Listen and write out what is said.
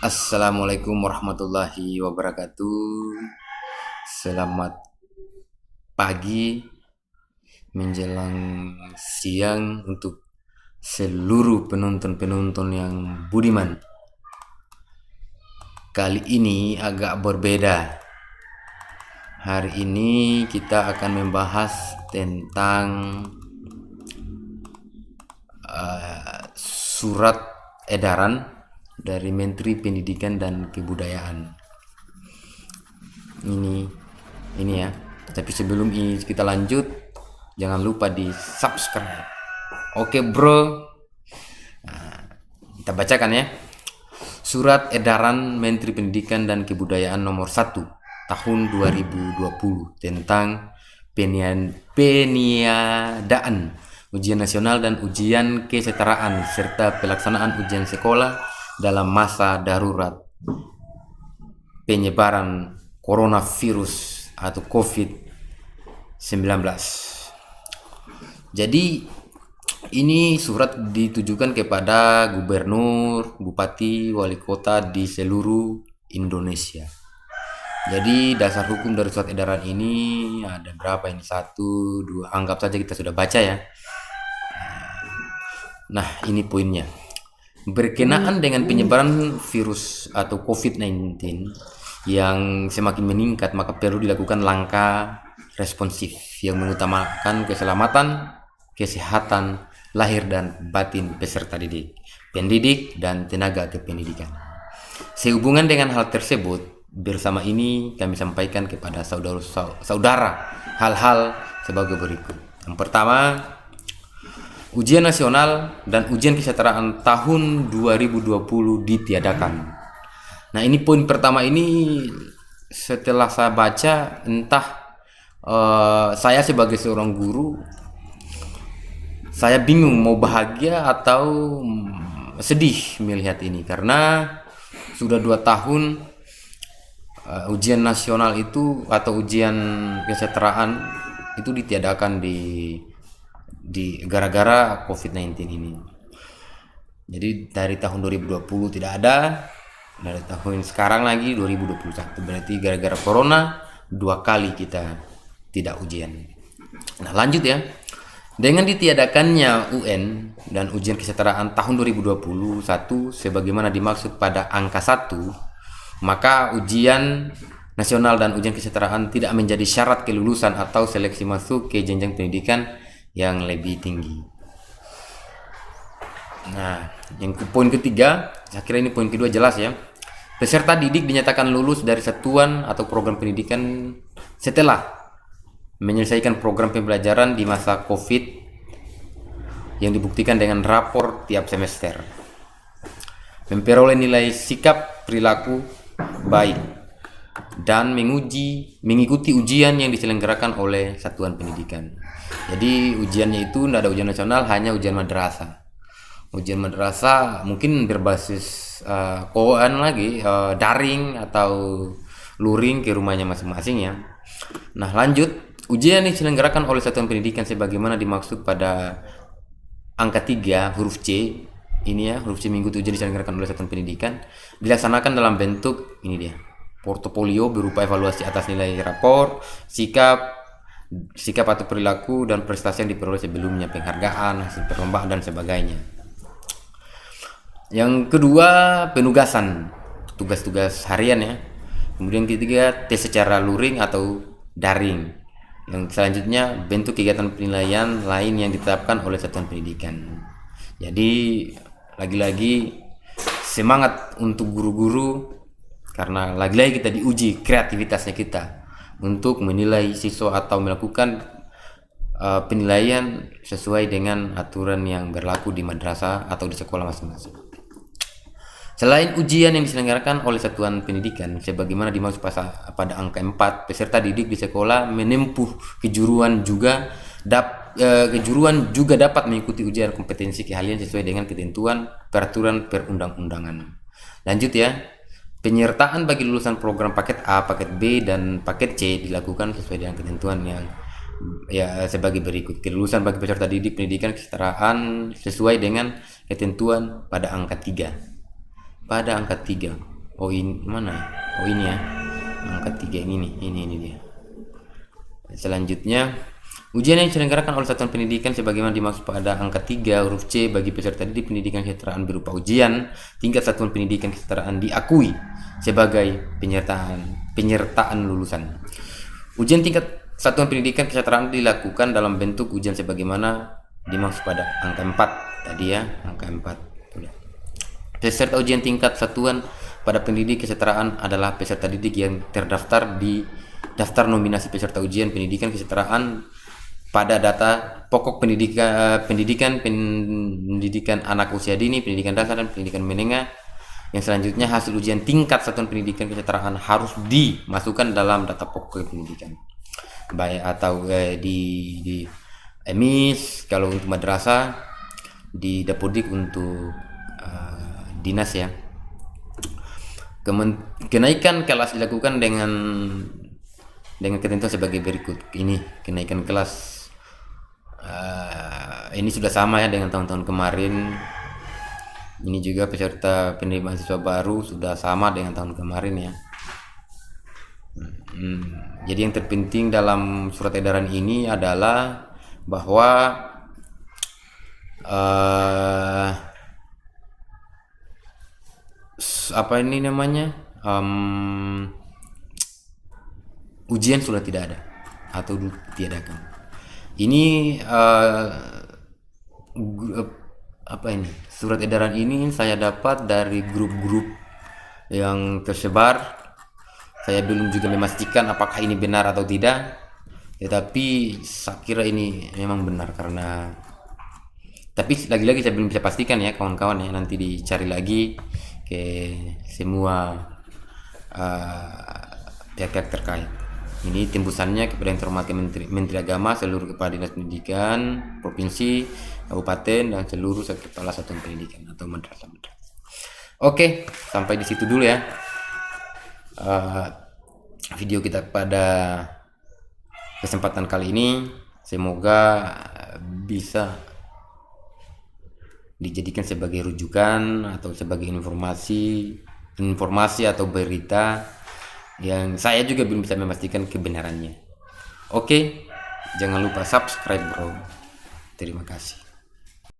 Assalamualaikum warahmatullahi wabarakatuh. Selamat pagi menjelang siang untuk seluruh penonton-penonton yang budiman. Kali ini agak berbeda. Hari ini kita akan membahas tentang surat edaran dari Menteri Pendidikan dan Kebudayaan. Ini ya. Tapi sebelum ini kita lanjut, jangan lupa di subscribe. Oke bro. Kita bacakan ya. Surat edaran Menteri Pendidikan dan Kebudayaan nomor 1 tahun 2020 tentang peniadaan ujian nasional dan ujian kesetaraan serta pelaksanaan ujian sekolah dalam masa darurat penyebaran coronavirus atau COVID-19. Jadi ini surat ditujukan kepada gubernur, bupati, wali kota di seluruh Indonesia. Jadi dasar hukum dari surat edaran ini ada berapa ini? 1, 2, anggap saja kita sudah baca ya. Nah ini poinnya. Berkenaan dengan penyebaran virus atau COVID-19 yang semakin meningkat, maka perlu dilakukan langkah responsif yang mengutamakan keselamatan, kesehatan, lahir dan batin peserta didik, pendidik, dan tenaga kependidikan. Sehubungan dengan hal tersebut, bersama ini kami sampaikan kepada saudara hal-hal sebagai berikut. Yang pertama, ujian nasional dan ujian kesetaraan tahun 2020 ditiadakan. Nah ini poin pertama ini setelah saya baca, entah saya sebagai seorang guru, saya bingung mau bahagia atau sedih melihat ini, karena sudah 2 tahun ujian nasional itu atau ujian kesetaraan itu ditiadakan di gara-gara COVID-19 ini. Jadi dari tahun 2020 tidak ada, dari tahun sekarang lagi 2021, berarti gara-gara corona 2 kali kita tidak ujian. Nah lanjut ya. Dengan ditiadakannya UN dan ujian kesetaraan tahun 2021 sebagaimana dimaksud pada angka 1, maka ujian nasional dan ujian kesetaraan tidak menjadi syarat kelulusan atau seleksi masuk ke jenjang pendidikan yang lebih tinggi. Nah, yang poin ketiga, saya kira ini poin kedua jelas ya. Peserta didik dinyatakan lulus dari satuan atau program pendidikan setelah menyelesaikan program pembelajaran di masa COVID yang dibuktikan dengan rapor tiap semester, memperoleh nilai sikap perilaku baik, dan mengikuti ujian yang diselenggarakan oleh satuan pendidikan. Jadi ujiannya itu tidak ada ujian nasional, hanya ujian madrasah. Ujian madrasah mungkin berbasis daring atau luring ke rumahnya masing-masing ya. Nah lanjut, ujian yang diselenggarakan oleh satuan pendidikan sebagaimana dimaksud pada angka 3 huruf C ini ya, huruf C mengikuti ujian diselenggarakan oleh satuan pendidikan dilaksanakan dalam bentuk ini dia, portofolio berupa evaluasi atas nilai rapor, sikap atau perilaku dan prestasi yang diperoleh sebelumnya, penghargaan, hasil perlombaan dan sebagainya. Yang kedua, penugasan, tugas-tugas harian ya. Kemudian ketiga, tes secara luring atau daring. Yang selanjutnya, bentuk kegiatan penilaian lain yang ditetapkan oleh satuan pendidikan. Jadi lagi-lagi semangat untuk guru-guru, karena lagi-lagi kita diuji kreativitasnya kita untuk menilai siswa atau melakukan penilaian sesuai dengan aturan yang berlaku di madrasah atau di sekolah masing-masing. Selain ujian yang diselenggarakan oleh satuan pendidikan sebagaimana dimaksud pada angka 4, peserta didik di sekolah menempuh kejuruan juga dapat mengikuti ujian kompetensi keahlian sesuai dengan ketentuan peraturan perundang-undangan. Lanjut ya. Penyertaan bagi lulusan program paket A, paket B, dan paket C dilakukan sesuai dengan ketentuan yang ya sebagai berikut. Kelulusan bagi peserta didik pendidikan kesetaraan sesuai dengan ketentuan pada angka 3. Oh ini mana? Oh ini ya. Angka 3 ini nih. Ini dia. Selanjutnya, ujian yang diselenggarakan oleh satuan pendidikan sebagaimana dimaksud pada angka 3 huruf C bagi peserta didik pendidikan kesejahteraan berupa ujian tingkat satuan pendidikan kesejahteraan diakui sebagai penyertaan lulusan. Ujian tingkat satuan pendidikan kesejahteraan dilakukan dalam bentuk ujian sebagaimana dimaksud pada angka 4 tadi ya, angka 4. Peserta ujian tingkat satuan pada pendidik kesejahteraan adalah peserta didik yang terdaftar di daftar nominasi peserta ujian pendidikan kesejahteraan pada data pokok pendidikan anak usia dini, pendidikan dasar dan pendidikan menengah. Yang selanjutnya hasil ujian tingkat satuan pendidikan kesejahteraan harus dimasukkan dalam data pokok pendidikan, baik atau di emis kalau untuk madrasah, di dapodik untuk dinas ya. Kenaikan kelas dilakukan dengan ketentuan sebagai berikut. Ini kenaikan kelas ini sudah sama ya dengan tahun-tahun kemarin. Ini juga peserta penerimaan siswa baru sudah sama dengan tahun kemarin ya. Jadi yang terpenting dalam surat edaran ini adalah bahwa apa ini namanya, ujian sudah tidak ada atau ditiadakan. Ini apa ini, surat edaran ini saya dapat dari grup-grup yang tersebar. Saya belum juga memastikan apakah ini benar atau tidak, tetapi saya kira ini memang benar karena, tapi lagi-lagi saya belum bisa pastikan ya kawan-kawan ya, nanti dicari lagi ke semua pihak-pihak terkait. Ini tembusannya kepada yang terhormat Menteri Agama, seluruh kepala dinas pendidikan provinsi, kabupaten, dan seluruh kepala satuan pendidikan atau madrasah. Oke, sampai di situ dulu ya video kita pada kesempatan kali ini. Semoga bisa dijadikan sebagai rujukan atau sebagai informasi atau berita yang saya juga belum bisa memastikan kebenarannya. Oke, jangan lupa subscribe bro. Terima kasih.